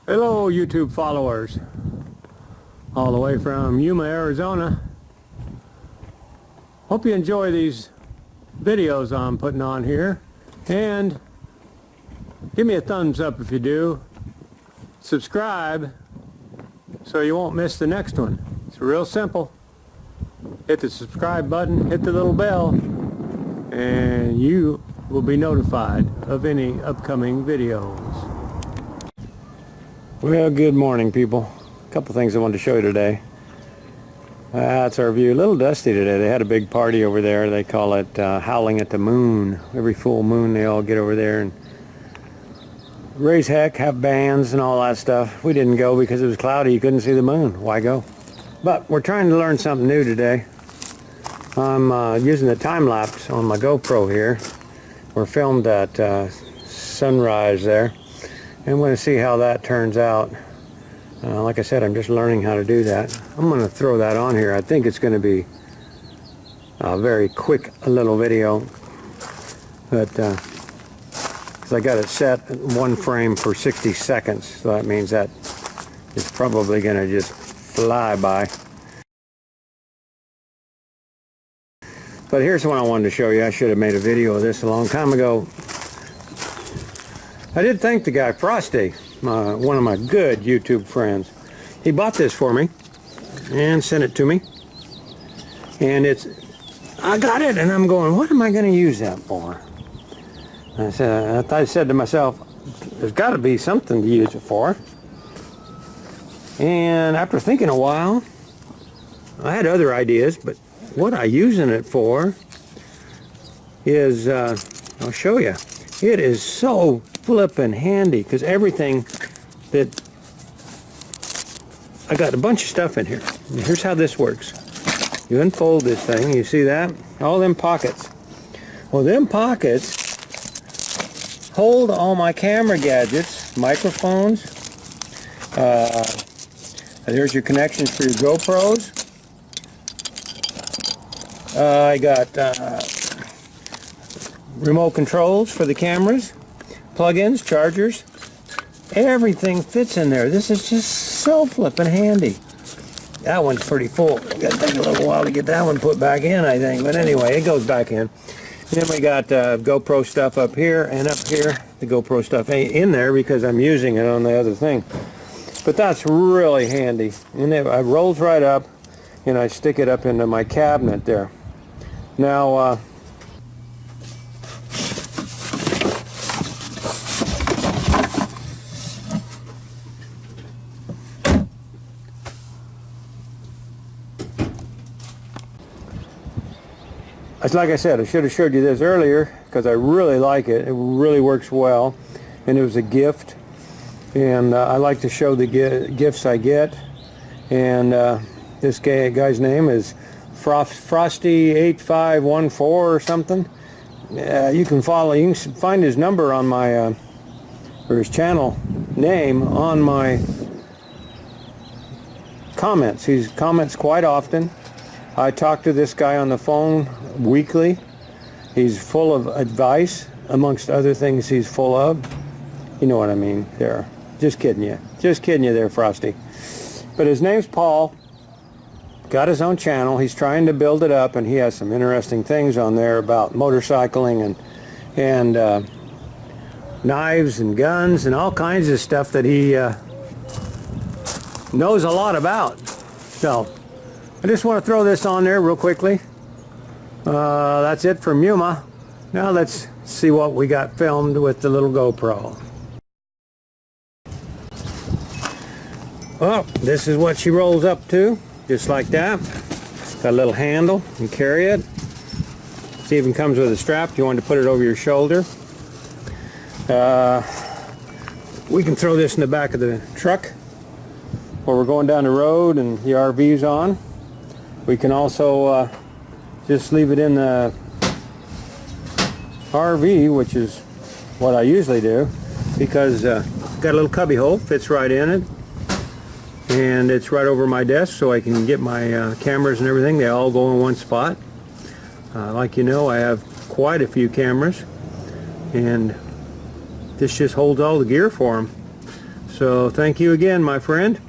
Hello YouTube followers, all the way from Yuma, Arizona. Hope you enjoy these videos I'm putting on here, and give me a thumbs up if you do. Subscribe so you won't miss the next one. It's real simple. Hit the subscribe button, hit the little bell, and you will be notified of any upcoming videos. Well, good morning, people. A couple things I wanted to show you today. That's our view. A little dusty today. They had a big party over there. They call it Howling at the Moon. Every full moon they all get over there and raise heck, have bands and all that stuff. We didn't go because it was cloudy. You couldn't see the moon. Why go? But we're trying to learn something new today. I'm using the time-lapse on my GoPro here. We're filmed at sunrise there. And we're going to see how that turns out. Like I said, I'm just learning how to do that. I'm going to throw that on here. I think it's going to be a very quick little video. But because I got it set at one frame for 60 seconds. So that means that it's probably going to just fly by. But here's what I wanted to show you. I should have made a video of this a long time ago. I did thank the guy, Frosty, one of my good YouTube friends. He bought this for me and sent it to me. And I got it and I'm going, what am I going to use that for? I said to myself, there's got to be something to use it for. And after thinking a while, I had other ideas, but what I'm using it for is, I'll show you. It is so flippin' handy because everything that I got a bunch of stuff in here. And here's how this works. You unfold this thing, you see that? All them pockets. Well, them pockets hold all my camera gadgets, microphones. There's your connections for your GoPros. I got remote controls for the cameras, plug-ins, chargers, everything fits in there. This is just so flippin' handy. That one's pretty full. Got to take a little while to get that one put back in, I think. But anyway, it goes back in. And then we got GoPro stuff up here and up here. The GoPro stuff ain't in there because I'm using it on the other thing. But that's really handy. And it rolls right up, and I stick it up into my cabinet there. Now, like I said, I should have showed you this earlier because I really like it. It really works well, and it was a gift. And I like to show the gifts I get. And this guy's name is Frosty8514 or something. You can find his number on my or his channel name on my comments. He comments quite often. I talk to this guy on the phone weekly. He's full of advice, amongst other things he's full of. You know what I mean there. Just kidding you. Just kidding you there, Frosty. But his name's Paul. Got his own channel. He's trying to build it up, and he has some interesting things on there about motorcycling and knives and guns and all kinds of stuff that he knows a lot about. So I just want to throw this on there real quickly. That's it from Yuma. Now let's see what we got filmed with the little GoPro. Well, this is what she rolls up to, just like that. Got a little handle, you can carry it. It even comes with a strap if you want to put it over your shoulder. We can throw this in the back of the truck while we're going down the road and the RV's on. We can also just leave it in the RV, which is what I usually do, because got a little cubby hole, fits right in it, and it's right over my desk, so I can get my cameras and everything. They all go in one spot. Like you know, I have quite a few cameras, and this just holds all the gear for them. So thank you again, my friend.